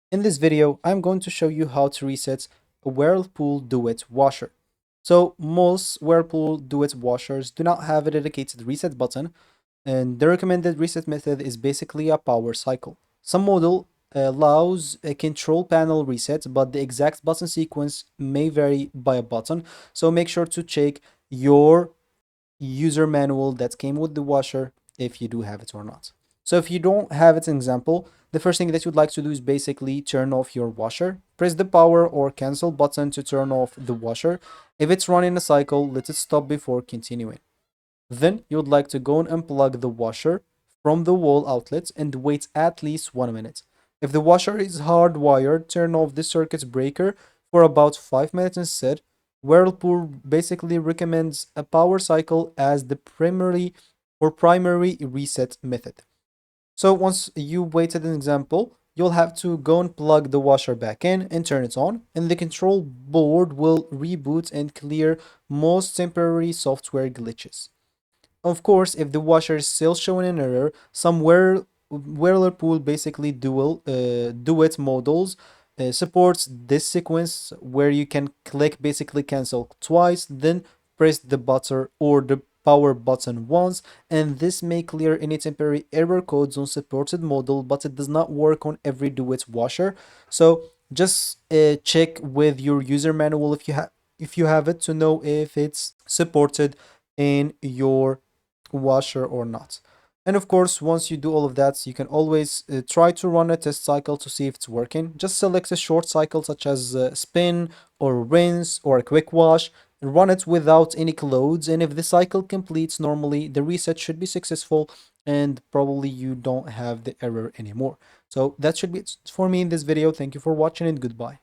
In this video, I'm going to show you how to reset a Whirlpool Duet washer. So most Whirlpool Duet washers do not have a dedicated reset button, and the recommended reset method is basically a power cycle. Some model allows a control panel reset, but the exact button sequence may vary by a button, so make sure to check your user manual that came with the washer if you do have it or not. So if you don't have it, an example, the first thing that you'd like to do is basically turn off your washer. Press the power or cancel button to turn off the washer. If it's running a cycle, let it stop before continuing. Then you'd like to go and unplug the washer from the wall outlet and wait at least 1 minute. If the washer is hardwired, turn off the circuit breaker for about 5 minutes instead. Whirlpool basically recommends a power cycle as the primary reset method. So once you waited an example, you'll have to go and plug the washer back in and turn it on, and the control board will reboot and clear most temporary software glitches. Of course, if the washer is still showing an error, some Whirlpool basically duet models supports this sequence where you can click basically cancel twice, then press the button or the power button once, and this may clear any temporary error codes on supported model, but it does not work on every duet washer. So just check with your user manual if you have it to know if it's supported in your washer or not. And of course, once you do all of that, you can always try to run a test cycle to see if it's working. Just select a short cycle such as spin or rinse or a quick wash. Run it without any clothes, and if the cycle completes normally, the reset should be successful and probably you don't have the error anymore. So that should be it for me in this video. Thank you for watching and goodbye.